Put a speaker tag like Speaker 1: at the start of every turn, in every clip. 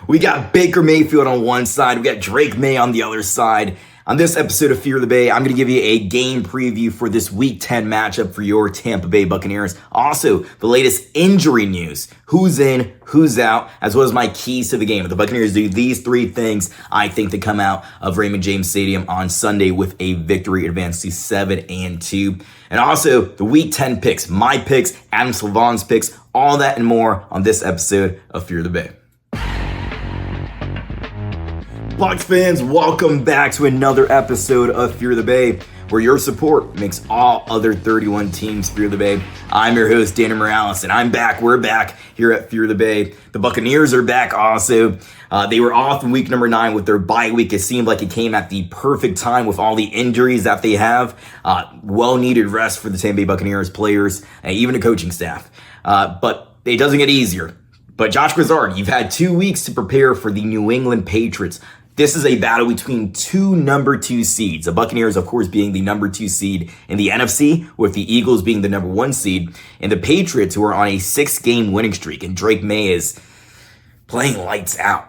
Speaker 1: We got Baker Mayfield on one side. We got Drake May on the other side. On this episode of Fear the Bay, I'm going to give you a game preview for this Week 10 matchup for your Tampa Bay Buccaneers. Also, the latest injury news. Who's in, who's out, as well as my keys to the game. If the Buccaneers do these three things, I think they come out of Raymond James Stadium on Sunday with a victory, advance to 7-2. And also, the Week 10 picks, my picks, Adam Slivon's picks, all that and more on this episode of Fear the Bay. Bucs fans, welcome back to another episode of Fear the Bay, where your support makes all other 31 teams fear the Bay. I'm your host, Danny Morales, and I'm back. We're back here at Fear the Bay. The Buccaneers are back also. They were off in week number 9 with their bye week. It seemed like it came at the perfect time with all the injuries that they have. Well-needed rest for the Tampa Bay Buccaneers players and even the coaching staff. But it doesn't get easier. But Josh Grizzard, you've had 2 weeks to prepare for the New England Patriots. This is a battle between two number 2 seeds. The Buccaneers, of course, being the number 2 seed in the NFC, with the Eagles being the number 1 seed, and the Patriots, who are on a 6-game winning streak, and Drake May is playing lights out.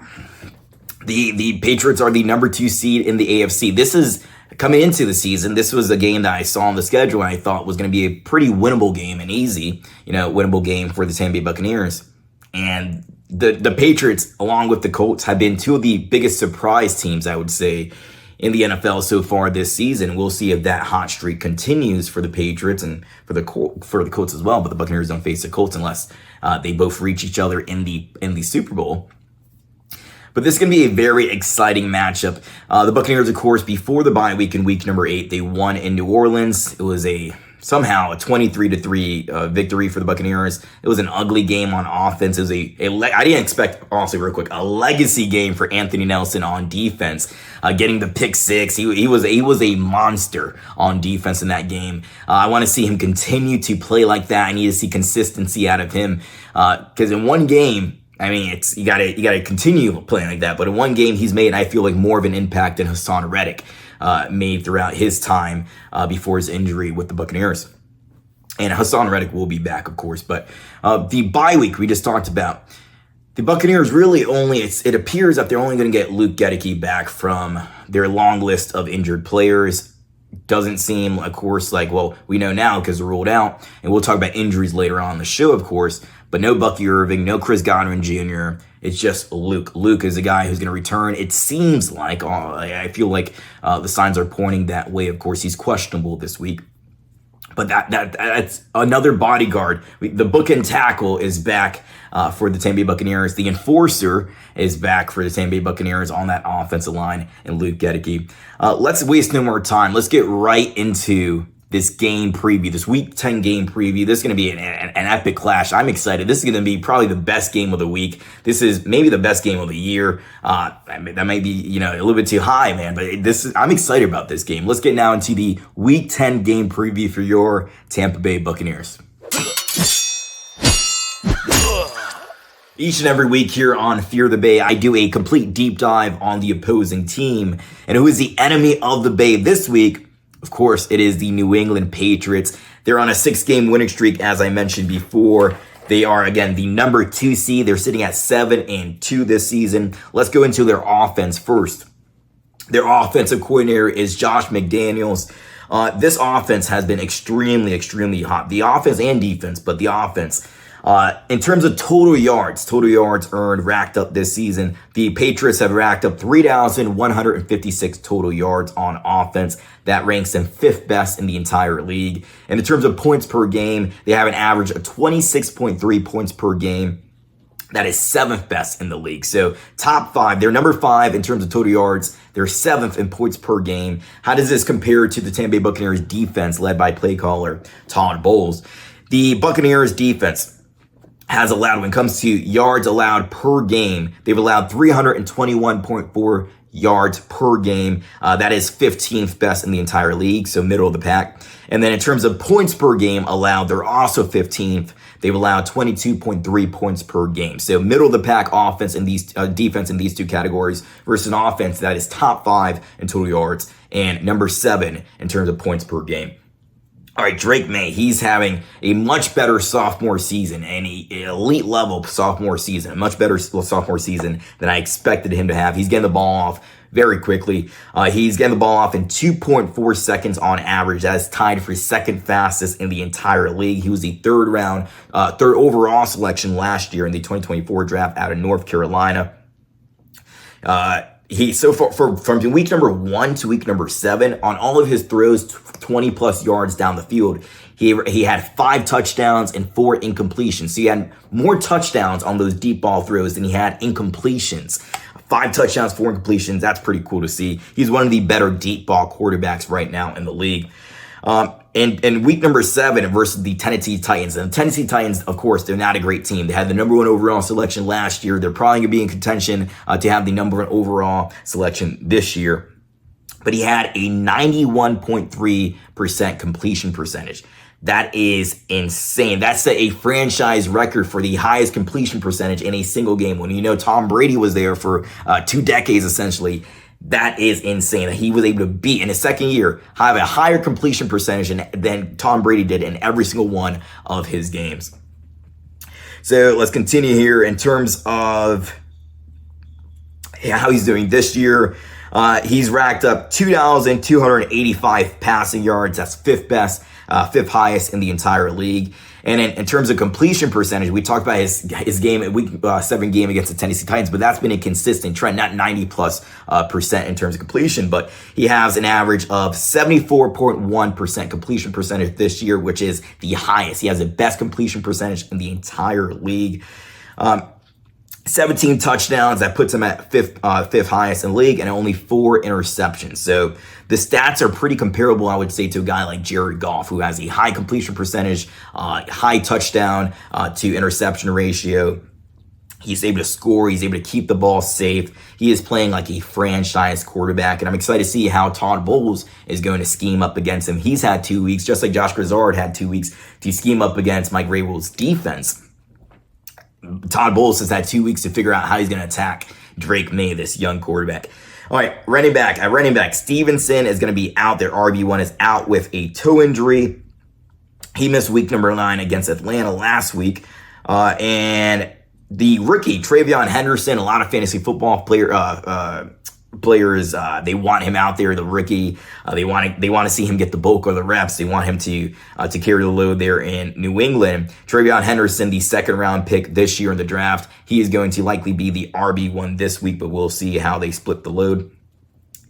Speaker 1: The Patriots are the number 2 seed in the AFC. This is coming into the season. This was a game that I saw on the schedule and I thought was going to be a pretty winnable game, an easy, winnable game for the Tampa Bay Buccaneers. And the Patriots, along with the Colts, have been two of the biggest surprise teams, I would say, in the NFL so far this season. We'll see if that hot streak continues for the Patriots and for the Colts as well. But the Buccaneers don't face the Colts unless they both reach each other in the Super Bowl. But this is going to be a very exciting matchup. The Buccaneers, of course, before the bye week in week number 8, they won in New Orleans. It was somehow a 23-3 victory for the Buccaneers. It was an ugly game on offense. It was I didn't expect, honestly, real quick, a legacy game for Anthony Nelson on defense. Getting the pick 6, he was a monster on defense in that game. I want to see him continue to play like that. I need to see consistency out of him because in one game, I mean, you gotta continue playing like that. But in one game, he's made, I feel like, more of an impact than Hassan Reddick made throughout his time before his injury with the Buccaneers. And Hassan Reddick will be back, of course. But the bye week we just talked about, the Buccaneers really it appears that they're only going to get Luke Gedeke back from their long list of injured players. Doesn't seem, of course, like, well, we know now because they're ruled out. And we'll talk about injuries later on in the show, of course. But no Bucky Irving, no Chris Godwin Jr. It's just Luke. Luke is a guy who's going to return. It seems like, I feel like the signs are pointing that way. Of course, he's questionable this week. But that's another bodyguard. The book and tackle is back for the Tampa Bay Buccaneers. The enforcer is back for the Tampa Bay Buccaneers on that offensive line, and Luke Gedeke. Let's waste no more time. Let's get right into this game preview, this Week 10 game preview. This is going to be an epic clash. I'm excited. This is going to be probably the best game of the week. This is maybe the best game of the year. That might be, a little bit too high, man, but I'm excited about this game. Let's get now into the Week 10 game preview for your Tampa Bay Buccaneers. Each and every week here on Fear the Bay, I do a complete deep dive on the opposing team and who is the enemy of the Bay this week. Of course, it is the New England Patriots. They're on a 6-game winning streak, as I mentioned before. They are, again, the number 2 seed. They're sitting at 7-2 this season. Let's go into their offense first. Their offensive coordinator is Josh McDaniels. This offense has been extremely, extremely hot. The offense and defense, but the offense. In terms of total yards earned, racked up this season, the Patriots have racked up 3,156 total yards on offense. That ranks them 5th best in the entire league. And in terms of points per game, they have an average of 26.3 points per game. That is 7th best in the league. So top 5, they're number 5 in terms of total yards. They're 7th in points per game. How does this compare to the Tampa Bay Buccaneers defense led by play caller Todd Bowles? The Buccaneers defense has allowed, when it comes to yards allowed per game, they've allowed 321.4 yards per game. That is 15th best in the entire league, so middle of the pack. And then in terms of points per game allowed, they're also 15th. They've allowed 22.3 points per game. So middle of the pack offense in these defense in these two categories versus an offense that is top 5 in total yards and number 7 in terms of points per game. All right, Drake May, he's having a much better sophomore season, and an elite level sophomore season, a much better sophomore season than I expected him to have. He's getting the ball off very quickly. He's getting the ball off in 2.4 seconds on average. That is tied for second fastest in the entire league. He was the third overall selection last year in the 2024 draft out of North Carolina. From week number 1 to week number 7, on all of his throws, 20 plus yards down the field, he had 5 touchdowns and 4 incompletions. So he had more touchdowns on those deep ball throws than he had incompletions. 5 touchdowns, 4 incompletions. That's pretty cool to see. He's one of the better deep ball quarterbacks right now in the league. And week number 7 versus the Tennessee Titans. And the Tennessee Titans, of course, they're not a great team. They had the number 1 overall selection last year. They're probably going to be in contention to have the number 1 overall selection this year. But he had a 91.3% completion percentage. That is insane. That's a franchise record for the highest completion percentage in a single game. When you know Tom Brady was there for 2 decades, essentially. That is insane. He was able to beat, in his second year, have a higher completion percentage than Tom Brady did in every single one of his games. So let's continue here in terms of how he's doing this year. He's racked up 2,285 passing yards. That's fifth highest in the entire league. And in terms of completion percentage, we talked about his game, week 7 game against the Tennessee Titans, but that's been a consistent trend, not 90+% in terms of completion, but he has an average of 74.1% completion percentage this year, which is the highest. He has the best completion percentage in the entire league. 17 touchdowns, that puts him at fifth highest in the league, and only 4 interceptions. So the stats are pretty comparable, I would say, to a guy like Jared Goff, who has a high completion percentage, high touchdown to interception ratio. He's able to score. He's able to keep the ball safe. He is playing like a franchise quarterback, and I'm excited to see how Todd Bowles is going to scheme up against him. He's had 2 weeks, just like Josh Grizzard had 2 weeks, to scheme up against Mike Vrabel's defense. Todd Bowles has had 2 weeks to figure out how he's going to attack Drake May, this young quarterback. All right, running back, Stevenson is going to be out. Their RB1 is out with a toe injury. He missed week number 9 against Atlanta last week. And the rookie, Travion Henderson, a lot of fantasy football players, they want him out there, the rookie. They want to see him get the bulk of the reps. They want him to carry the load there in New England. Travion Henderson, the 2nd round pick this year in the draft, he is going to likely be the RB1 this week, but we'll see how they split the load.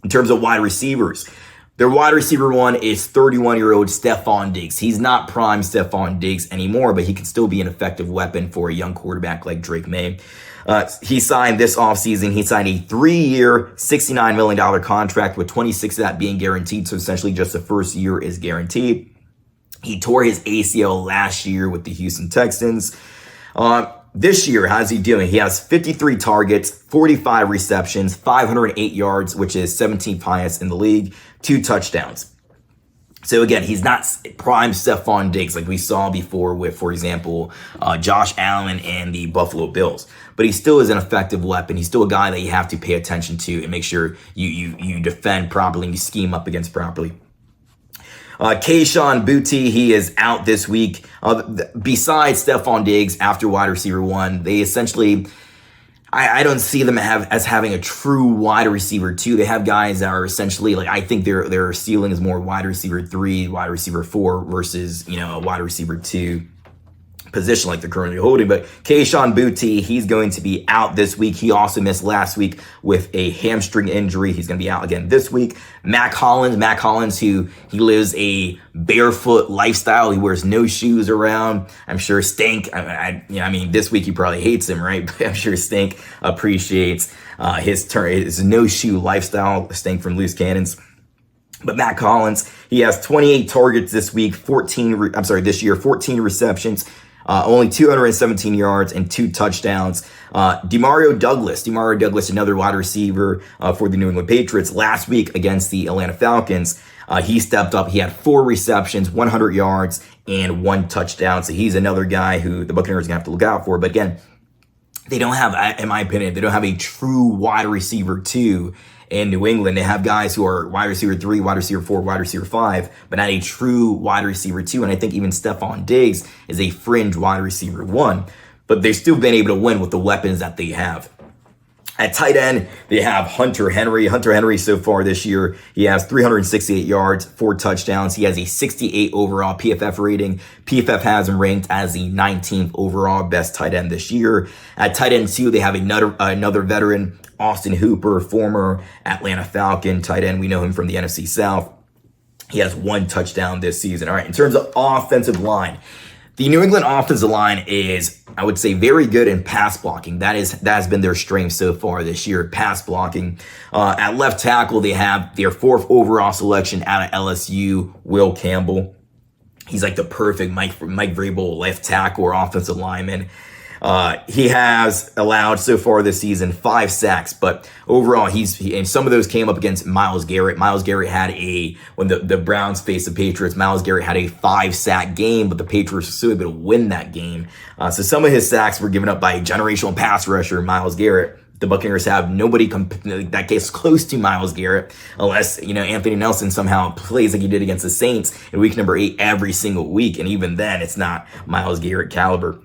Speaker 1: In terms of wide receivers, their wide receiver 1 is 31-year-old Stefon Diggs. He's not prime Stefon Diggs anymore, but he can still be an effective weapon for a young quarterback like Drake May. He signed this offseason. He signed a 3-year, $69 million contract with 26 of that being guaranteed. So essentially just the first year is guaranteed. He tore his ACL last year with the Houston Texans. This year, how's he doing? He has 53 targets, 45 receptions, 508 yards, which is 17th highest in the league, 2 touchdowns. So again, he's not prime Stefon Diggs like we saw before with, for example, Josh Allen and the Buffalo Bills. But he still is an effective weapon. He's still a guy that you have to pay attention to and make sure you defend properly and you scheme up against properly. Kayshon Boutte, he is out this week. Besides Stefon Diggs, after wide receiver 1, they essentially, I don't see them as having a true wide receiver 2. They have guys that are essentially, like, I think their ceiling is more wide receiver 3, wide receiver 4 versus, a wide receiver 2 position like they're currently holding. But Kayshon Boutte, he's going to be out this week. He also missed last week with a hamstring injury. He's going to be out again this week. Mac Hollins, who he lives a barefoot lifestyle. He wears no shoes around. I'm sure Stank, this week he probably hates him, right? But I'm sure Stank appreciates his no shoe lifestyle. Stank from Loose Cannons. But Mac Hollins, he has 28 targets this week, 14 receptions, only 217 yards and 2 touchdowns. Demario Douglas, another wide receiver for the New England Patriots last week against the Atlanta Falcons. He stepped up. He had 4 receptions, 100 yards, and 1 touchdown. So he's another guy who the Buccaneers are going to have to look out for. But again, they don't have, in my opinion, they don't have a true wide receiver 2 in New England. They have guys who are wide receiver 3, wide receiver 4, wide receiver 5, but not a true wide receiver 2. And I think even Stephon Diggs is a fringe wide receiver 1, but they've still been able to win with the weapons that they have. At tight end, they have Hunter Henry. Hunter Henry so far this year, he has 368 yards, 4 touchdowns. He has a 68 overall PFF rating. PFF has him ranked as the 19th overall best tight end this year. At tight end 2, they have another veteran, Austin Hooper, former Atlanta Falcon tight end. We know him from the NFC South. He has 1 touchdown this season. All right, in terms of offensive line, the New England offensive line is, I would say, very good in pass blocking. That has been their strength so far this year, pass blocking. At left tackle, they have their 4th overall selection out of LSU, Will Campbell. He's like the perfect Mike Vrabel left tackle or offensive lineman. He has allowed so far this season 5 sacks, but overall and some of those came up against Myles Garrett. Myles Garrett had when the Browns faced the Patriots, Myles Garrett had a 5-sack game, but the Patriots were still able to win that game. So some of his sacks were given up by a generational pass rusher, Myles Garrett. The Buccaneers have nobody that gets close to Myles Garrett unless, Anthony Nelson somehow plays like he did against the Saints in week number 8 every single week. And even then, it's not Myles Garrett caliber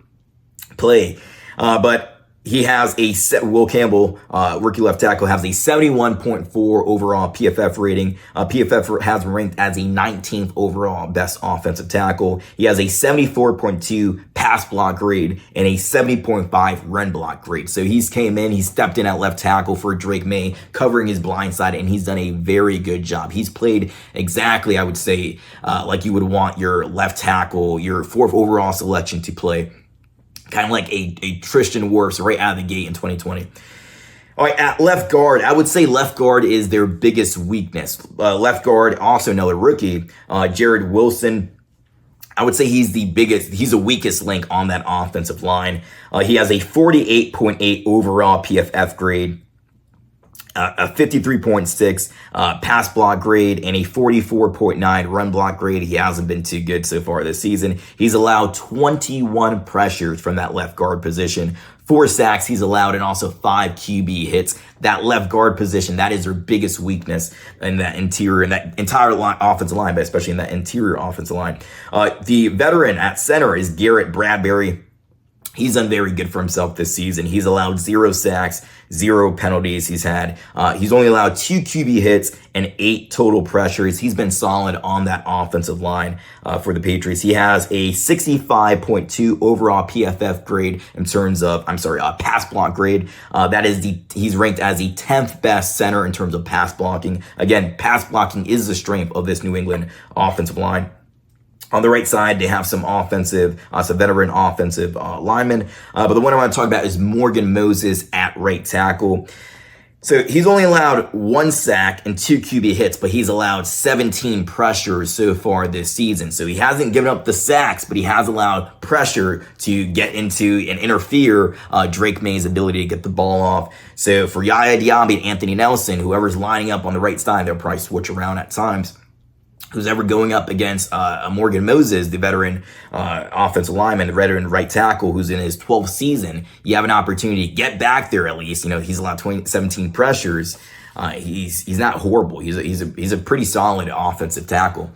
Speaker 1: play. But he has Will Campbell, rookie left tackle, has a 71.4 overall PFF rating. PFF has him ranked as a 19th overall best offensive tackle. He has a 74.2 pass block grade and a 70.5 run block grade. So he stepped in at left tackle for Drake May, covering his blind side, and he's done a very good job. He's played exactly, I would say, like you would want your left tackle, your 4th overall selection to play. Kind of like a Tristan Wirfs right out of the gate in 2020. All right, at left guard, I would say left guard is their biggest weakness. Left guard, also another rookie, Jared Wilson. I would say he's the weakest link on that offensive line. He has a 48.8 overall PFF grade, a 53.6 pass block grade, and a 44.9 run block grade. He hasn't been too good so far this season. He's allowed 21 pressures from that left guard position, 4 sacks he's allowed, and also 5 QB hits. That left guard position, that is their biggest weakness in that entire offensive line, but especially in that interior offensive line. The veteran at center is Garrett Bradbury. He's done very good for himself this season. He's allowed 0 sacks, 0 penalties. He's only allowed 2 QB hits and 8 total pressures. He's been solid on that offensive line for the Patriots. He has a 65.2 overall PFF grade in terms of, pass block grade. He's ranked as the 10th best center in terms of pass blocking. Again, pass blocking is the strength of this New England offensive line. On the right side, they have some veteran offensive linemen. But the one I want to talk about is Morgan Moses at right tackle. So he's only allowed 1 sack and 2 QB hits, but he's allowed 17 pressures so far this season. So he hasn't given up the sacks, but he has allowed pressure to get into and interfere Drake May's ability to get the ball off. So for Yaya Diaby and Anthony Nelson, whoever's lining up on the right side, they'll probably switch around at times. Who's ever going up against Morgan Moses, the veteran offensive lineman, the veteran right tackle, who's in his 12th season, you have an opportunity to get back there at least. He's allowed 17 pressures. He's not horrible. He's a pretty solid offensive tackle.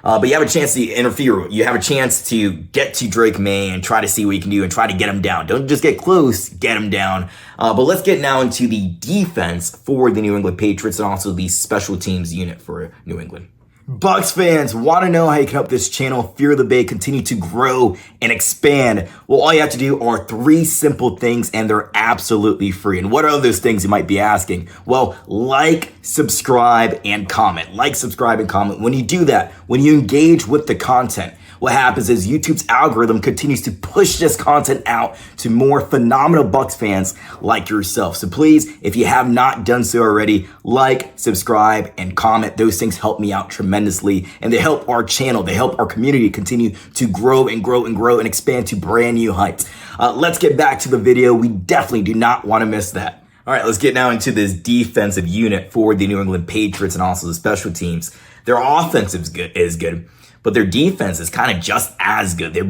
Speaker 1: But you have a chance to interfere. You have a chance to get to Drake May and try to see what you can do and try to get him down. Don't just get close, get him down. But let's get now into the defense for the New England Patriots and also the special teams unit for New England. Bucs fans, want to know how you can help this channel, Fear the Bay, continue to grow and expand? Well, all you have to do are 3 simple things, and they're absolutely free. And what are those things, you might be asking? Well, like, subscribe, and comment. Like, subscribe, and comment. When you do that, when you engage with the content, what happens is YouTube's algorithm continues to push this content out to more phenomenal Bucs fans like yourself. So please, if you have not done so already, like, subscribe, and comment. Those things help me out tremendously, and they help our channel, they help our community continue to grow and grow and grow and expand to brand new heights. Let's get back to the video. We definitely do not want to miss that. All right, let's get now into this defensive unit for the New England Patriots and also the special teams. Their offense is good. But their defense is kind of just as good. They're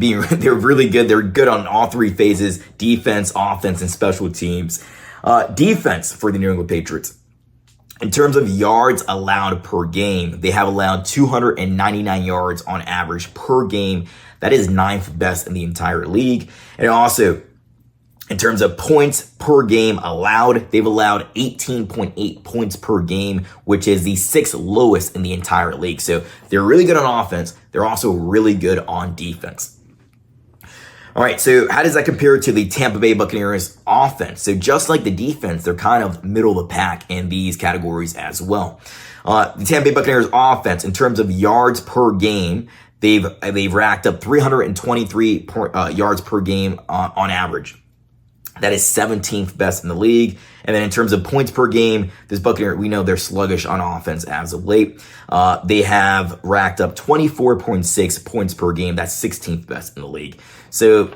Speaker 1: really good. They're good on all 3 phases: defense, offense, and special teams. Defense for the New England Patriots. In terms of yards allowed per game, they have allowed 299 yards on average per game. That is 9th best in the entire league. And also, in terms of points per game allowed, they've allowed 18.8 points per game, which is the 6th lowest in the entire league. So they're really good on offense. They're also really good on defense. All right, so how does that compare to the Tampa Bay Buccaneers offense? So just like the defense, they're kind of middle of the pack in these categories as well. The Tampa Bay Buccaneers offense, in terms of yards per game, they've racked up 323 yards per game on average. That is 17th best in the league. And then in terms of points per game, this Buccaneer, we know they're sluggish on offense as of late. They have racked up 24.6 points per game. That's 16th best in the league. So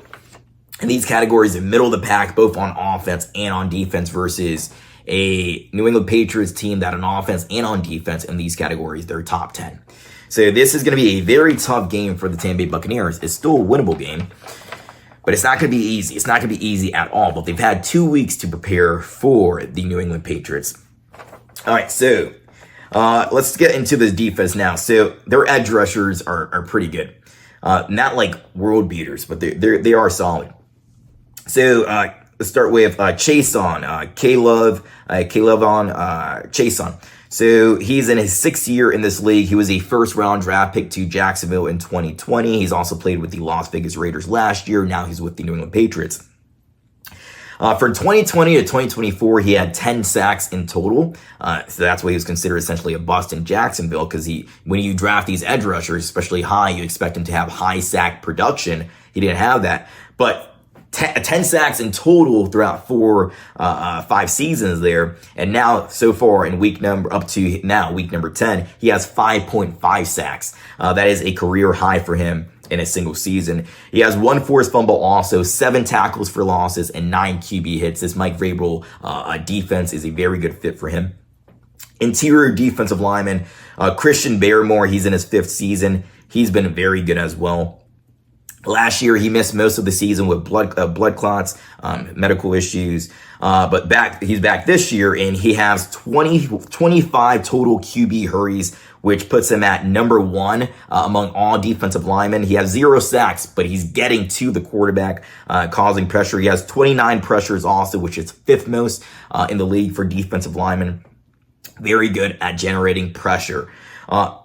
Speaker 1: in these categories, in middle of the pack, both on offense and on defense, versus a New England Patriots team that on offense and on defense in these categories, they're top 10. So this is going to be a very tough game for the Tampa Bay Buccaneers. It's still a winnable game, but it's not going to be easy. It's not going to be easy at all. But they've had 2 weeks to prepare for the New England Patriots. All right, so let's get into this defense now. So their edge rushers are pretty good. Not like world beaters, but they are solid. So let's start with Slivon, Slivon. So he's in his 6th year in this league. He was a first-round draft pick to Jacksonville in 2020. He's also played with the Las Vegas Raiders last year. Now he's with the New England Patriots. For 2020 to 2024, he had 10 sacks in total. So that's why he was considered essentially a bust in Jacksonville, because when you draft these edge rushers, especially high, you expect him to have high sack production. He didn't have that. But 10 sacks in total throughout 5 seasons there. And now, so far in week number 10, he has 5.5 sacks. That is a career high for him in a single season. He has 1 forced fumble also, 7 tackles for losses, and 9 QB hits. This Mike Vrabel defense is a very good fit for him. Interior defensive lineman, Christian Barmore, he's in his 5th season. He's been very good as well. Last year, he missed most of the season with blood clots, medical issues. But he's back this year, and he has 25 total QB hurries, which puts him at number 1 among all defensive linemen. He has 0 sacks, but he's getting to the quarterback, causing pressure. He has 29 pressures also, which is 5th most in the league for defensive linemen. Very good at generating pressure.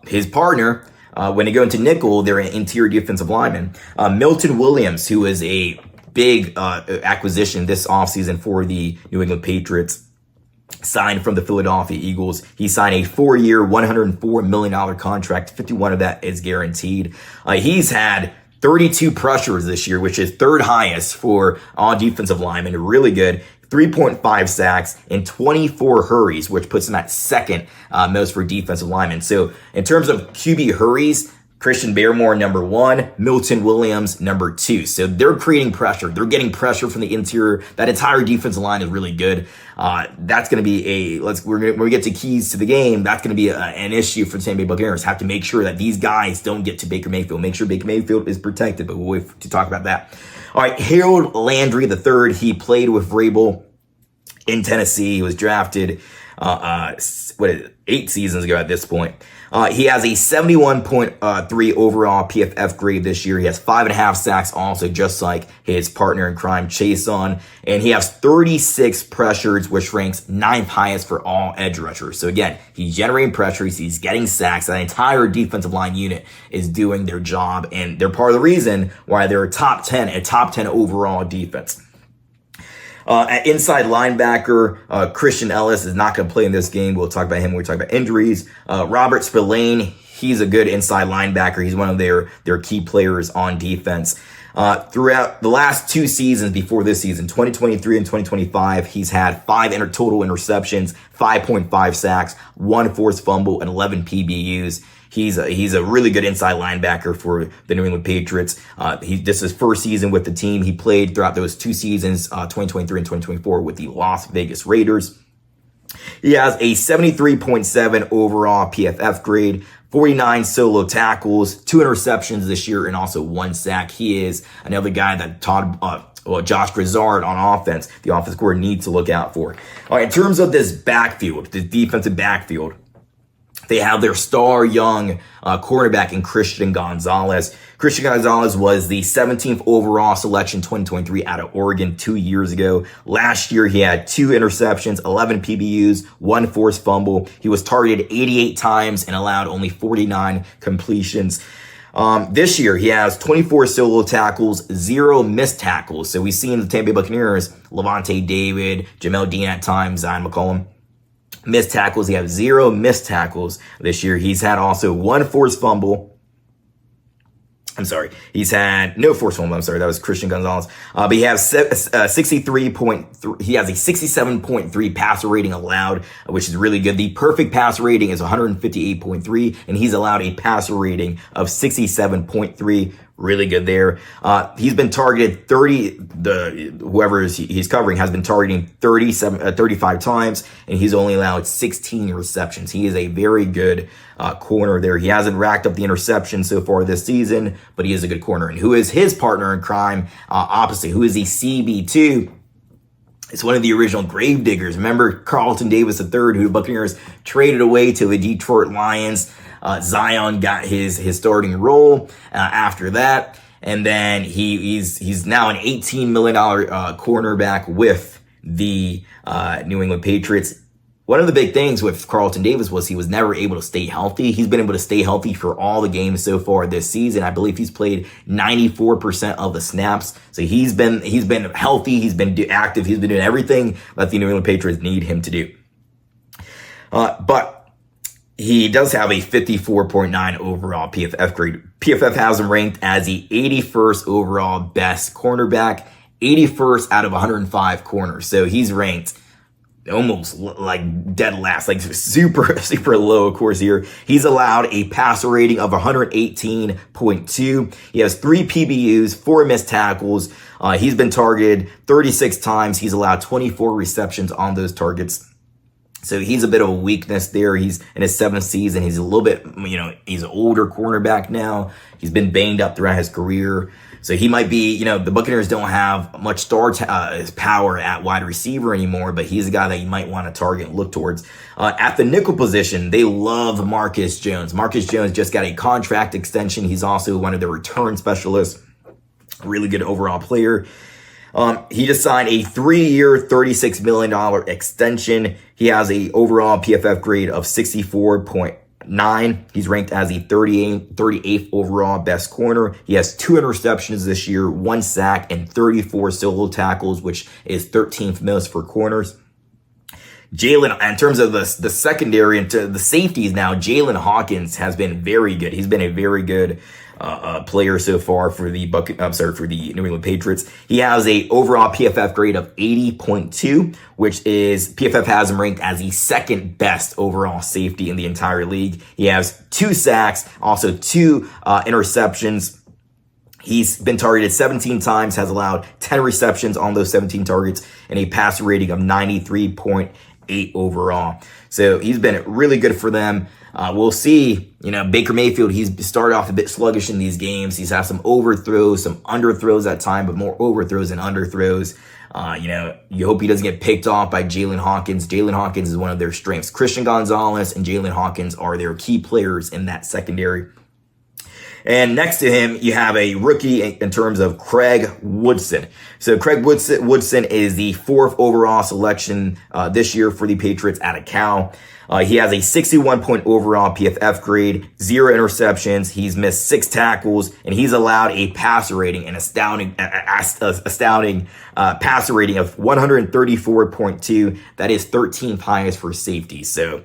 Speaker 1: His partner, when they go into nickel, they're an interior defensive lineman. Milton Williams, who is a big acquisition this offseason for the New England Patriots, signed from the Philadelphia Eagles. He signed a 4-year, $104 million contract. 51 of that is guaranteed. He's had 32 pressures this year, which is 3rd highest for all defensive linemen. Really good. 3.5 sacks and 24 hurries, which puts him at 2nd most for defensive linemen. So in terms of QB hurries, Christian Barmore, number 1, Milton Williams, number 2. So they're creating pressure. They're getting pressure from the interior. That entire defensive line is really good. That's going to be when we get to keys to the game, that's going to be an issue for the Tampa Bay Buccaneers. Have to make sure that these guys don't get to Baker Mayfield. Make sure Baker Mayfield is protected, but we'll wait to talk about that. All right, Harold Landry III, he played with Vrabel in Tennessee. He was drafted 8 seasons ago at this point. He has a 71.3 overall PFF grade this year. He has 5.5 sacks also, just like his partner in crime, Slivon. And he has 36 pressures, which ranks 9th highest for all edge rushers. So again, he's generating pressures. He's getting sacks. That entire defensive line unit is doing their job. And they're part of the reason why they're a top 10 overall defense. At inside linebacker, Christian Ellis is not going to play in this game. We'll talk about him when we talk about injuries. Robert Spillane, he's a good inside linebacker. He's one of their key players on defense. Throughout the last 2 seasons before this season, 2023 and 2025, he's had 5 total interceptions, 5.5 sacks, 1 forced fumble, and 11 PBUs. He's a really good inside linebacker for the New England Patriots. This is his 1st season with the team. He played throughout those 2 seasons, 2023 and 2024, with the Las Vegas Raiders. He has a 73.7 overall PFF grade, 49 solo tackles, 2 interceptions this year, and also 1 sack. He is another guy that Todd Josh Grizzard on offense, the offense coordinator needs to look out for. All right, in terms of this backfield, the defensive backfield, they have their star young cornerback in Christian Gonzalez. Christian Gonzalez was the 17th overall selection 2023 out of Oregon 2 years ago. Last year, he had 2 interceptions, 11 PBUs, 1 forced fumble. He was targeted 88 times and allowed only 49 completions. This year, he has 24 solo tackles, 0 missed tackles. So we see in the Tampa Bay Buccaneers, Levante David, Jamel Dean at times, Zion McCollum. Missed tackles, he has 0 missed tackles this year. He's had also 1 forced fumble. He's had no forced fumble. That was Christian Gonzalez. But he has 63.3. He has a 67.3 passer rating allowed, which is really good. The perfect passer rating is 158.3, and he's allowed a passer rating of 67.3. Really good there. He's been targeted whoever he's covering has been targeting 35 times, and he's only allowed 16 receptions. He is a very good corner there. He hasn't racked up the interceptions so far this season, but he is a good corner. And who is his partner in crime opposite? Who is the CB2? It's one of the original Gravediggers. Remember Carlton Davis III, who the Buccaneers traded away to the Detroit Lions. Zion got his starting role after that, and then he's now an $18 million cornerback with the New England Patriots. One of the big things with Carlton Davis was he was never able to stay healthy. He's been able to stay healthy for all the games so far this season. I believe he's played 94% of the snaps. So he's been healthy. He's been active. He's been doing everything that the New England Patriots need him to do. But he does have a 54.9 overall PFF grade. PFF has him ranked as the 81st overall best cornerback, 81st out of 105 corners. So he's ranked almost like dead last, like super low, of course, here. He's allowed a passer rating of 118.2. He has 3 PBUs, 4 missed tackles. He's been targeted 36 times. He's allowed 24 receptions on those targets. So he's a bit of a weakness there. He's in his 7th season. He's a little bit, he's an older cornerback now. He's been banged up throughout his career. So he might be, the Buccaneers don't have much star power at wide receiver anymore, but he's a guy that you might want to target and look towards. At the nickel position, they love Marcus Jones. Marcus Jones just got a contract extension. He's also one of the return specialists. Really good overall player. He just signed a 3-year, $36 million extension. He has a overall PFF grade of 64.9. He's ranked as the 38th overall best corner. He has 2 interceptions this year, 1 sack, and 34 solo tackles, which is 13th most for corners. Jalen, in terms of the secondary and to the safeties now, Jalen Hawkins has been very good. He's been a very good player so far for the New England Patriots. He has a overall PFF grade of 80.2, which is PFF has him ranked as the 2nd best overall safety in the entire league. He has 2 sacks, also 2 interceptions. He's been targeted 17 times, has allowed 10 receptions on those 17 targets, and a passer rating of 93.8 overall. So he's been really good for them. We'll see, Baker Mayfield, he's started off a bit sluggish in these games. He's had some overthrows, some underthrows at time, but more overthrows than underthrows. You hope he doesn't get picked off by Jalen Hawkins. Jalen Hawkins is one of their strengths. Christian Gonzalez and Jalen Hawkins are their key players in that secondary. And next to him, you have a rookie in terms of Craig Woodson. So Craig Woodson is the 4th overall selection this year for the Patriots out of Cal. He has a 61 point overall PFF grade, 0 interceptions. He's missed 6 tackles, and he's allowed a passer rating, an astounding passer rating of 134.2. That is 13th highest for safety. So,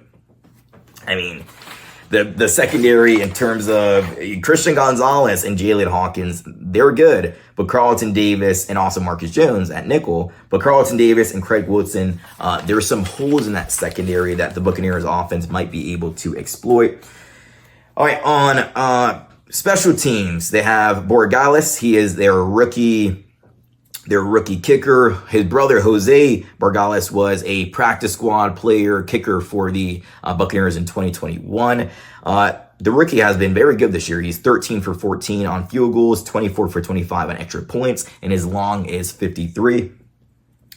Speaker 1: the secondary in terms of Christian Gonzalez and Jalen Hawkins, they're good. But Carlton Davis and also Marcus Jones at nickel. But Carlton Davis and Craig Woodson, there's some holes in that secondary that the Buccaneers offense might be able to exploit. All right, on special teams, they have Borregales. He is their rookie kicker. His brother, Jose Borregales, was a practice squad player kicker for the Buccaneers in 2021. the rookie has been very good this year. He's 13 for 14 on field goals, 24 for 25 on extra points, and his long is 53.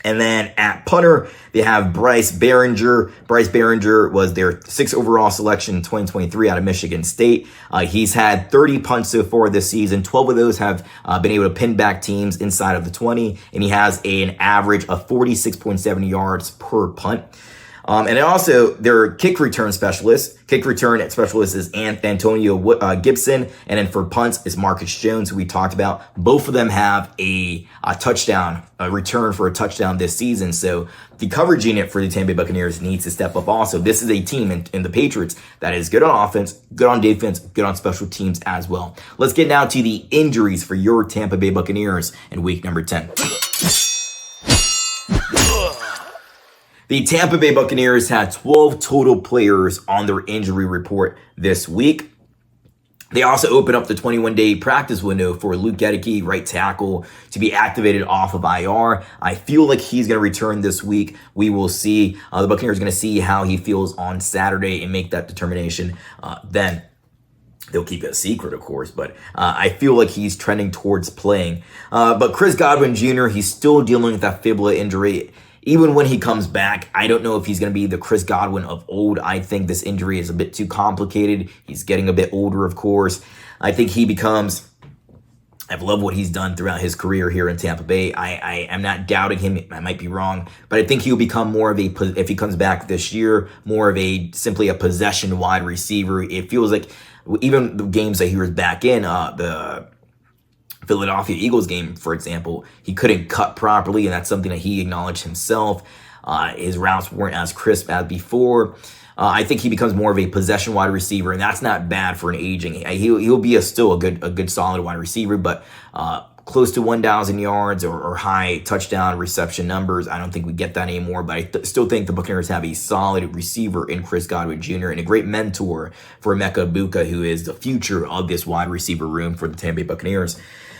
Speaker 1: And then at punter, they have Bryce Behringer. Bryce Behringer was their 6th overall selection in 2023 out of Michigan State. He's had 30 punts so far this season. 12 of those have been able to pin back teams inside of the 20, and he has an average of 46.7 yards per punt. And then also their kick return specialist. Kick return specialist is Antonio Gibson. And then for punts is Marcus Jones, who we talked about. Both of them have a touchdown, a return for a touchdown this season. So the coverage unit for the Tampa Bay Buccaneers needs to step up also. This is a team in the Patriots that is good on offense, good on defense, good on special teams as well. Let's get now to the injuries for your Tampa Bay Buccaneers in week number 10. The Tampa Bay Buccaneers had 12 total players on their injury report this week. They also opened up the 21-day practice window for Luke Gedeke, right tackle, to be activated off of IR. I feel like he's going to return this week. We will see. The Buccaneers are going to see how he feels on Saturday and make that determination. Then they'll keep it a secret, of course, but I feel like he's trending towards playing. But Chris Godwin Jr., he's still dealing with that fibula injury. Even when he comes back, I don't know if he's going to be the Chris Godwin of old. I think this injury is a bit too complicated. He's getting a bit older, of course. I think he becomes... I've loved what he's done throughout his career here in Tampa Bay. I am not doubting him. I might be wrong, but I think he'll become more of a, if he comes back this year, more of a simply a possession wide receiver. It feels like even the games that he was back in, the Philadelphia Eagles game, for example, he couldn't cut properly, and that's something that he acknowledged himself. His routes weren't as crisp as before. I think he becomes more of a possession wide receiver, and that's not bad for an aging. He'll be still a good solid wide receiver, but close to 1,000 yards or high touchdown reception numbers, I don't think we get that anymore. But I still think the Buccaneers have a solid receiver in Chris Godwin Jr. and a great mentor for Emeka Egbuka, who is the future of this wide receiver room for the Tampa Bay Buccaneers.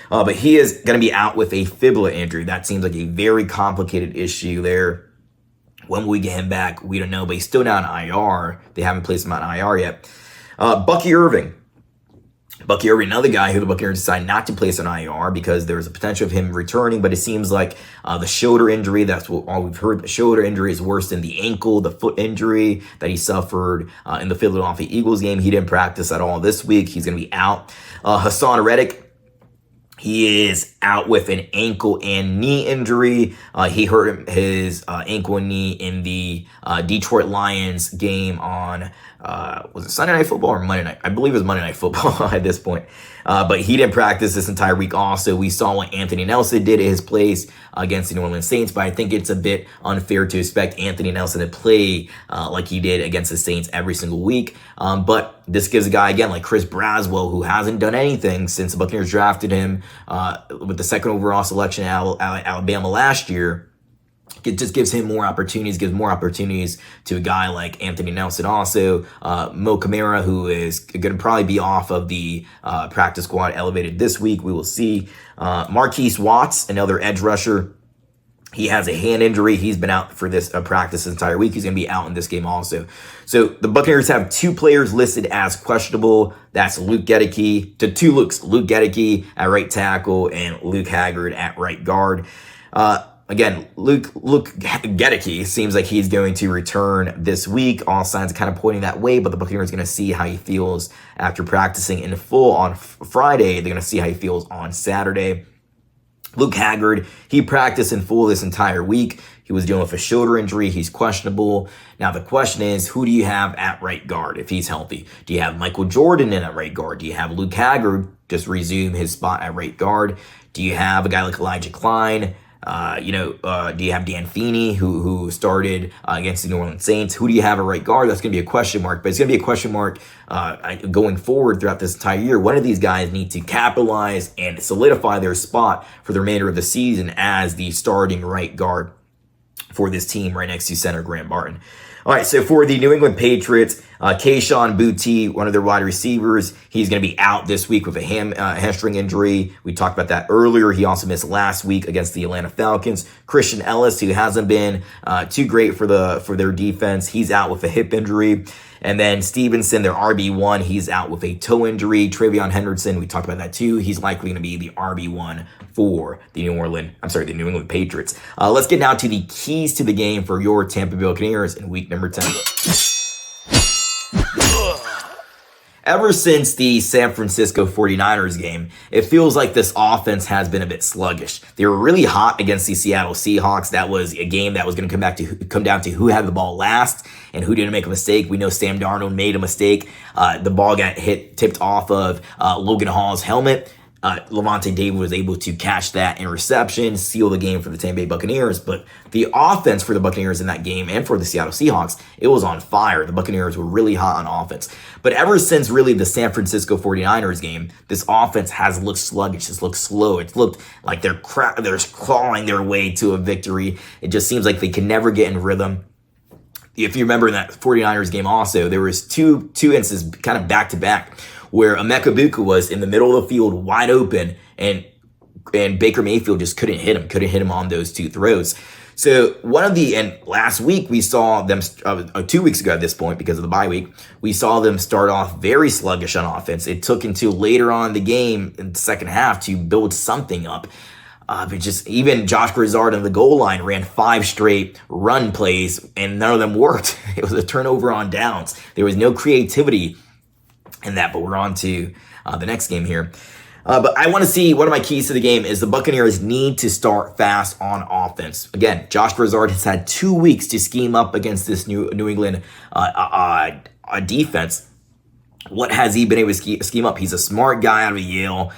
Speaker 1: But he is going to be out with a fibula injury. That seems like a very complicated issue there. When will we get him back? We don't know, but he's still not on IR. They haven't placed him on IR yet. Bucky Irving. Bucky Irving, another guy who the Buccaneers decided not to place on IR because there was a potential of him returning, but it seems like the shoulder injury, that's what all we've heard. The shoulder injury is worse than the ankle, the foot injury that he suffered in the Philadelphia Eagles game. He didn't practice at all this week. He's going to be out. Hassan Reddick, he is out with an ankle and knee injury. He hurt his ankle and knee in the Detroit Lions game on, was it Sunday Night Football or Monday Night? I believe it was Monday Night Football at this point. But he didn't practice this entire week also. We saw what Anthony Nelson did at his place against the New Orleans Saints, but I think it's a bit unfair to expect Anthony Nelson to play like he did against the Saints every single week. But this gives a guy, again, like Chris Braswell, who hasn't done anything since the Buccaneers drafted him with the 2nd overall selection at Alabama last year. It just gives him more opportunities, gives more opportunities to a guy like Anthony Nelson. Also, Mo Camara, who is going to probably be off of the practice squad, elevated this week. We will see. Marquise Watts, another edge rusher. He has a hand injury. He's been out for this practice this entire week. He's going to be out in this game also. So the Buccaneers have 2 players listed as questionable. That's Luke Gedeke, Luke Gedeke at right tackle and Luke Haggard at right guard. Again, Luke Gedeke seems like he's going to return this week. All signs are kind of pointing that way, but the Buccaneers are going to see how he feels after practicing in full on Friday. They're going to see how he feels on Saturday. Luke Haggard, he practiced in full this entire week. He was dealing with a shoulder injury. He's questionable. Now, the question is, who do you have at right guard if he's healthy? Do you have Michael Jordan in at right guard? Do you have Luke Haggard just resume his spot at right guard? Do you have a guy like Elijah Klein? Do you have Dan Feeney, who started against the New Orleans Saints? Who do you have at right guard? That's going to be a question mark, but it's going to be a question mark going forward throughout this entire year. One of these guys need to capitalize and solidify their spot for the remainder of the season as the starting right guard for this team right next to center Graham Barton. All right, so for the New England Patriots, Kayshon Boutte, one of their wide receivers, he's going to be out this week with a hamstring injury. We talked about that earlier. He also missed last week against the Atlanta Falcons. Christian Ellis, who hasn't been too great for their defense, he's out with a hip injury. And then Stevenson, their RB1, he's out with a toe injury. Travion Henderson, we talked about that too. He's likely going to be the RB1 for the New England Patriots. Let's get now to the keys to the game for your Tampa Bay Buccaneers in week number 10. Ever since the San Francisco 49ers game, it feels like this offense has been a bit sluggish. They were really hot against the Seattle Seahawks. That was a game that was going to come down to who had the ball last and who didn't make a mistake. We know Sam Darnold made a mistake. The ball got tipped off of Logan Hall's helmet. Levante David was able to catch that interception, seal the game for the Tampa Bay Buccaneers. But the offense for the Buccaneers in that game and for the Seattle Seahawks, it was on fire. The Buccaneers were really hot on offense. But ever since really the San Francisco 49ers game, this offense has looked sluggish. It's looked slow. It's looked like they're clawing their way to a victory. It just seems like they can never get in rhythm. If you remember in that 49ers game also, there was two instances kind of back-to-back where Emeka Egbuka was in the middle of the field wide open and Baker Mayfield just couldn't hit him on those two throws. So last week we saw them, 2 weeks ago at this point because of the bye week, we saw them start off very sluggish on offense. It took until later on in the game in the second half to build something up. But just even Josh Grizzard on the goal line ran 5 straight run plays and none of them worked. It was a turnover on downs. There was no creativity in that, but we're on to the next game here. But I want to see, one of my keys to the game is the Buccaneers need to start fast on offense. Again, Josh Grizzard has had 2 weeks to scheme up against this New England defense. What has he been able to scheme up? He's a smart guy out of Yale.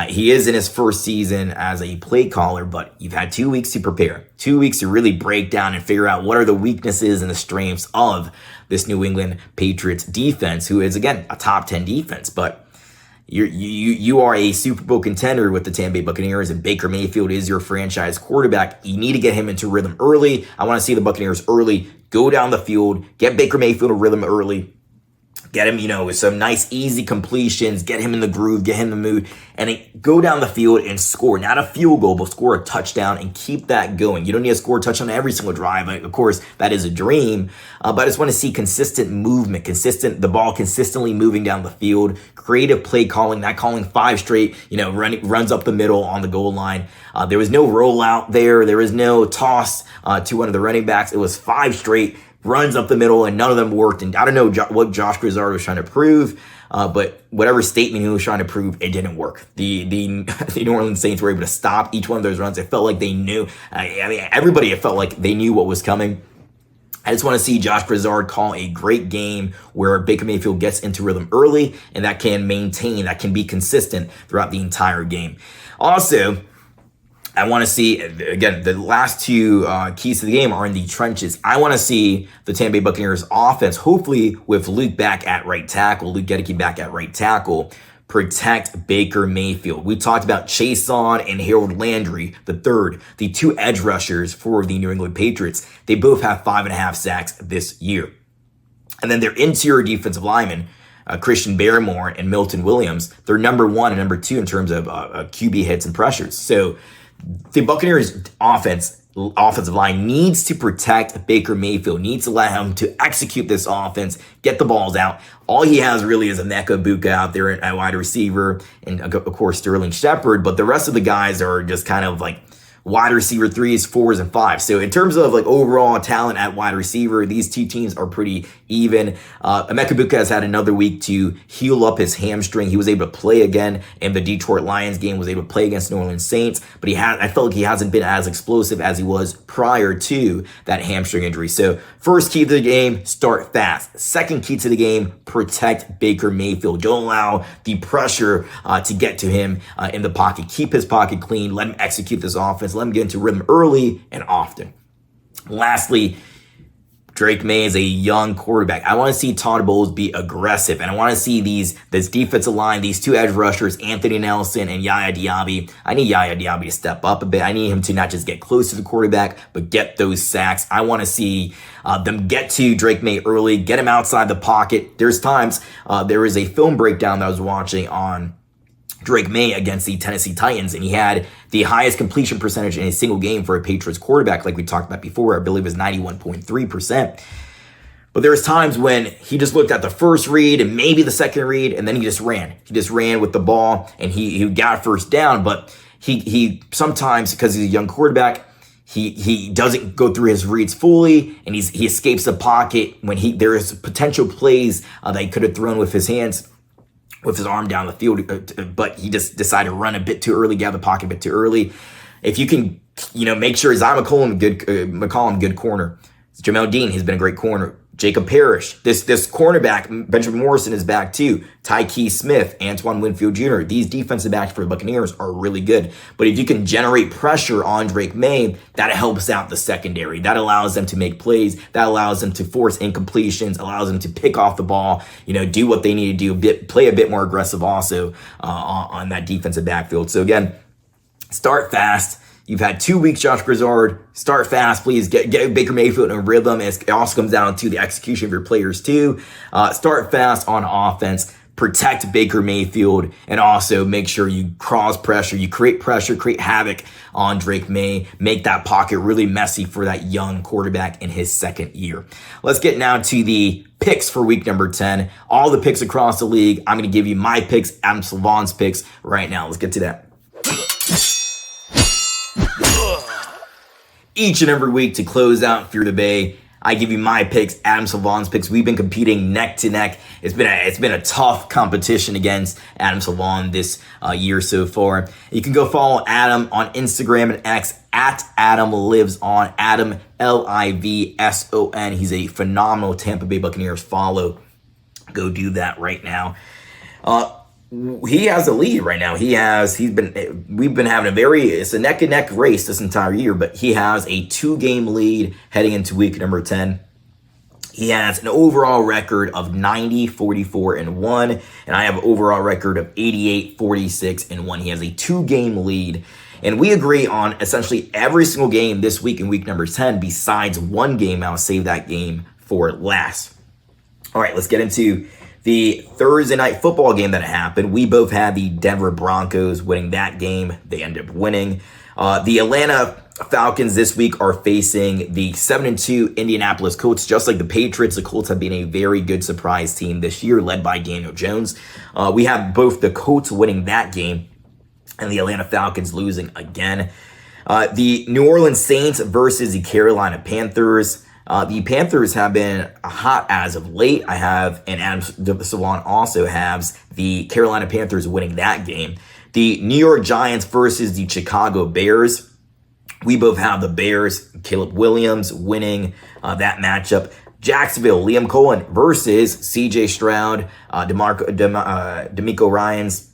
Speaker 1: He is in his first season as a play caller, but you've had 2 weeks to prepare, 2 weeks to really break down and figure out what are the weaknesses and the strengths of this New England Patriots defense, who is, again, a top 10 defense. But you are a Super Bowl contender with the Tampa Bay Buccaneers, and Baker Mayfield is your franchise quarterback. You need to get him into rhythm early. I want to see the Buccaneers early go down the field, get Baker Mayfield a rhythm early. Get him, with some nice, easy completions, get him in the groove, get him in the mood, and go down the field and score. Not a field goal, but score a touchdown and keep that going. You don't need to score a touchdown every single drive. Of course, that is a dream, but I just want to see consistent movement, the ball consistently moving down the field, creative play calling, not calling 5 straight, runs up the middle on the goal line. There was no rollout there. There was no toss to one of the running backs. It was 5 straight runs up the middle, and none of them worked. And I don't know what Josh Grizzard was trying to prove, but whatever statement he was trying to prove, it didn't work. The New Orleans Saints were able to stop each one of those runs. It felt like they knew. Everybody, it felt like they knew what was coming. I just want to see Josh Grizzard call a great game where Baker Mayfield gets into rhythm early, and that can be consistent throughout the entire game. Also, I want to see, again, the last 2 keys to the game are in the trenches. I want to see the Tampa Bay Buccaneers offense, hopefully with Luke back at right tackle, Luke Gedeke back at right tackle, protect Baker Mayfield. We talked about Chason and Harold Landry, the 2 edge rushers for the New England Patriots. They both have 5.5 sacks this year. And then their interior defensive linemen, Christian Barrymore and Milton Williams, they're number 1 and number 2 in terms of QB hits and pressures. So the Buccaneers offensive line needs to protect Baker Mayfield, needs to allow him to execute this offense, get the balls out. All he has really is Emeka Egbuka out there at wide receiver and, of course, Sterling Shepard, but the rest of the guys are just kind of like wide receiver 3s, 4s, and 5s. So in terms of overall talent at wide receiver, these 2 teams are pretty even. Emeka Egbuka has had another week to heal up his hamstring. He was able to play again in the Detroit Lions game, was able to play against New Orleans Saints, but I felt like he hasn't been as explosive as he was prior to that hamstring injury. So first key to the game, start fast. Second key to the game, protect Baker Mayfield. Don't allow the pressure to get to him in the pocket. Keep his pocket clean. Let him execute this offense. Let him get into rhythm early and often. Lastly, Drake May is a young quarterback. I want to see Todd Bowles be aggressive, and I want to see this defensive line, these two edge rushers, Anthony Nelson and Yaya Diaby. I need Yaya Diaby to step up a bit. I need him to not just get close to the quarterback, but get those sacks. I want to see them get to Drake May early, get him outside the pocket. There's times, there was a film breakdown that I was watching on Drake May against the Tennessee Titans, and he had the highest completion percentage in a single game for a Patriots quarterback, like we talked about before. I believe it was 91.3%. But there was times when he just looked at the first read and maybe the second read, and then he just ran. He just ran with the ball, and he got first down. But he sometimes, because he's a young quarterback, he doesn't go through his reads fully, and he escapes the pocket when there is potential plays that he could have thrown with his hands, with his arm down the field, but he just decided to run a bit too early, get out of the pocket a bit too early. If you can, make sure Zion McCollum, good corner. Jamel Dean has been a great corner. Jacob Parrish, this cornerback, Benjamin Morrison is back too. Tyke Smith, Antoine Winfield Jr. These defensive backs for the Buccaneers are really good. But if you can generate pressure on Drake May, that helps out the secondary. That allows them to make plays. That allows them to force incompletions, allows them to pick off the ball, do what they need to do, play a bit more aggressive also on that defensive backfield. So again, start fast. You've had 2 weeks, Josh Grizzard. Start fast, please. Get Baker Mayfield in a rhythm. It also comes down to the execution of your players, too. Start fast on offense. Protect Baker Mayfield. And also make sure you cross pressure. You create pressure, create havoc on Drake May. Make that pocket really messy for that young quarterback in his second year. Let's get now to the picks for week number 10. All the picks across the league. I'm going to give you my picks, Adam Slivon's picks right now. Let's get to that. Each and every week to close out Fear the Bay, I give you my picks, Adam Slivon's picks. We've been competing neck to neck. It's been a tough competition against Adam Slivon this year so far. You can go follow Adam on Instagram and X at Adam Lives On, Adam Livson. He's a phenomenal Tampa Bay Buccaneers follow. Go do that right now. He has a lead right now. We've been having it's a neck and neck race this entire year, but he has a 2-game lead heading into week number 10. He has an overall record of 90-44-1, and I have an overall record of 88-46-1. He has a 2-game lead, and we agree on essentially every single game this week in week number 10, besides one game. I'll save that game for last. All right, let's get into the Thursday night football game that happened. We both had the Denver Broncos winning that game. They ended up winning. The Atlanta Falcons this week are facing the 7-2 Indianapolis Colts. Just like the Patriots, the Colts have been a very good surprise team this year, led by Daniel Jones. We have both the Colts winning that game and the Atlanta Falcons losing again. The New Orleans Saints versus the Carolina Panthers. The Panthers have been hot as of late. I have, and Adam Slivon also has, the Carolina Panthers winning that game. The New York Giants versus the Chicago Bears. We both have the Bears, Caleb Williams winning that matchup. Jacksonville, Liam Cohen versus CJ Stroud, DeMeco Ryans,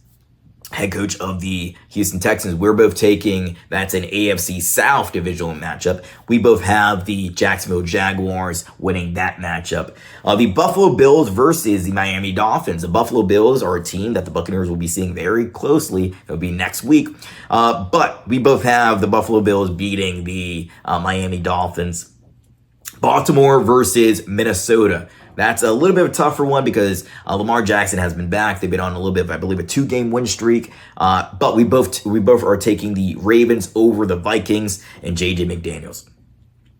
Speaker 1: head coach of the Houston Texans. We're both taking, that's an AFC South divisional matchup. We both have the Jacksonville Jaguars winning that matchup. The Buffalo Bills versus the Miami Dolphins. The Buffalo Bills are a team that the Buccaneers will be seeing very closely. It'll be next week. But we both have the Buffalo Bills beating the Miami Dolphins. Baltimore versus Minnesota. That's a little bit of a tougher one because Lamar Jackson has been back. They've been on a little bit of, I believe, a 2-game win streak. But we both are taking the Ravens over the Vikings and J.J. McDaniels.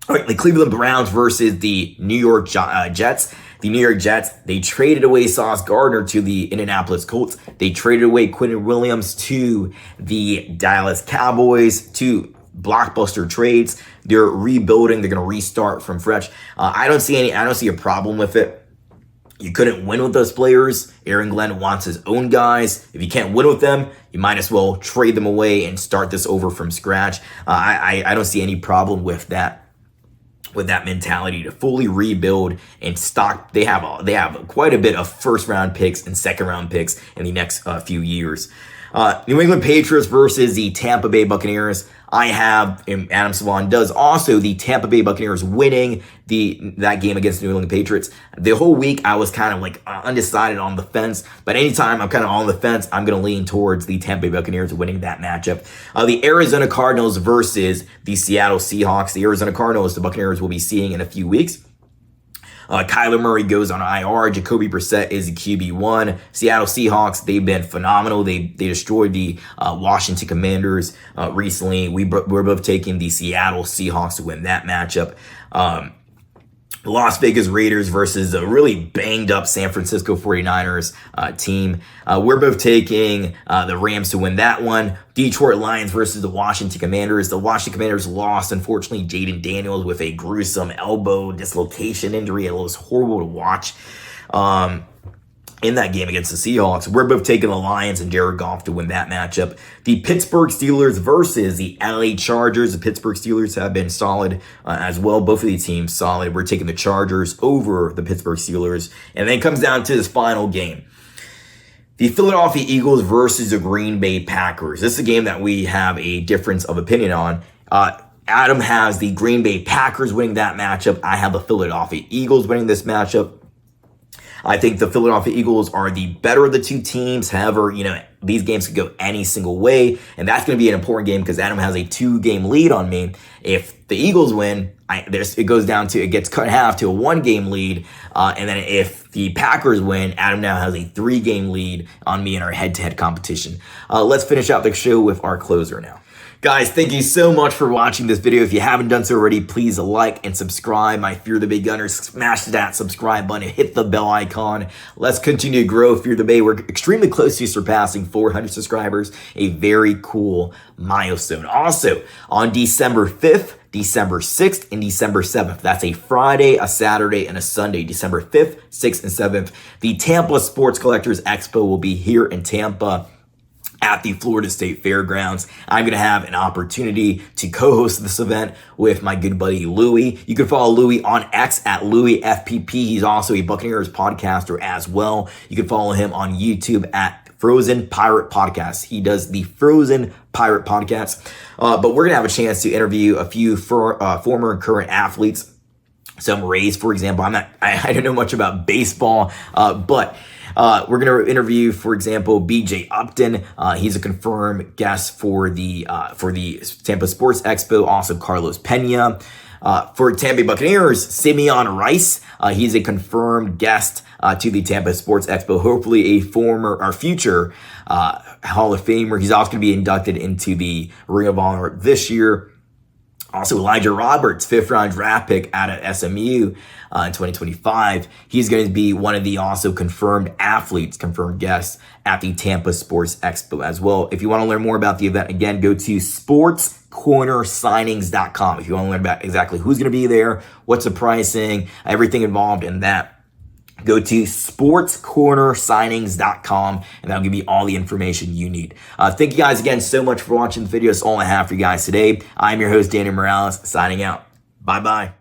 Speaker 1: All right, the Cleveland Browns versus the New York Jets. The New York Jets, they traded away Sauce Gardner to the Indianapolis Colts. They traded away Quentin Williams to the Dallas Cowboys, to blockbuster trades. They're rebuilding. They're going to restart from fresh. I don't see a problem with it. You couldn't win with those players. Aaron Glenn wants his own guys. If you can't win with them, you might as well trade them away and start this over from scratch. I don't see any problem with that mentality to fully rebuild and stock. They have quite a bit of first round picks and second round picks in the next few years. New England Patriots versus the Tampa Bay Buccaneers. I have, and Adam Slivon does also, the Tampa Bay Buccaneers winning that game against the New England Patriots. The whole week I was kind of like undecided on the fence, but anytime I'm kind of on the fence, I'm going to lean towards the Tampa Bay Buccaneers winning that matchup. The Arizona Cardinals versus the Seattle Seahawks. The Arizona Cardinals, the Buccaneers will be seeing in a few weeks. Kyler Murray goes on IR. Jacoby Brissett is the QB1. Seattle Seahawks, they've been phenomenal. They destroyed the Washington Commanders recently. We're both taking the Seattle Seahawks to win that matchup. Las Vegas Raiders versus a really banged up San Francisco 49ers team. We're both taking the Rams to win that one. Detroit Lions versus the Washington Commanders. The Washington Commanders lost, unfortunately, Jaden Daniels with a gruesome elbow dislocation injury. It was horrible to watch. In that game against the Seahawks. We're both taking the Lions and Jared Goff to win that matchup. The Pittsburgh Steelers versus the LA Chargers. The Pittsburgh Steelers have been solid as well. Both of these teams solid. We're taking the Chargers over the Pittsburgh Steelers. And then it comes down to this final game. The Philadelphia Eagles versus the Green Bay Packers. This is a game that we have a difference of opinion on. Adam has the Green Bay Packers winning that matchup. I have the Philadelphia Eagles winning this matchup. I think the Philadelphia Eagles are the better of the two teams. However, these games could go any single way, and that's going to be an important game because Adam has a 2-game lead on me. If the Eagles win, it gets cut in half to a 1-game lead, and then if the Packers win, Adam now has a 3-game lead on me in our head-to-head competition. Let's finish out the show with our closer now. Guys, thank you so much for watching this video. If you haven't done so already, please like and subscribe. My Fear the Bay Gunners, smash that subscribe button, hit the bell icon. Let's continue to grow Fear the Bay. We're extremely close to surpassing 400 subscribers, a very cool milestone. Also, on December 5th, December 6th, and December 7th. That's a Friday, a Saturday, and a Sunday. December 5th, 6th, and 7th. The Tampa Sports Collectors Expo will be here in Tampa at the Florida State Fairgrounds. I'm going to have an opportunity to co-host this event with my good buddy Louie. You can follow Louie on X at LouieFPP. He's also a Buccaneers podcaster as well. You can follow him on YouTube at Frozen Pirate Podcast. He does the Frozen Pirate Podcast. But we're going to have a chance to interview a few former and current athletes. Some Rays, for example. I don't know much about baseball, but we're going to interview, for example, BJ Upton. He's a confirmed guest for the Tampa Sports Expo. Also, Carlos Pena. For Tampa Bay Buccaneers, Simeon Rice. He's a confirmed guest to the Tampa Sports Expo. Hopefully, a former or future Hall of Famer. He's also going to be inducted into the Ring of Honor this year. Also, Elijah Roberts, 5th-round draft pick out of SMU in 2025. He's going to be one of the also confirmed athletes, confirmed guests at the Tampa Sports Expo as well. If you want to learn more about the event, again, go to sportscornersignings.com. If you want to learn about exactly who's going to be there, what's the pricing, everything involved in that, go to sportscornersignings.com, and that'll give you all the information you need. Thank you guys again so much for watching the video. That's all I have for you guys today. I'm your host, Danny Morales, signing out. Bye-bye.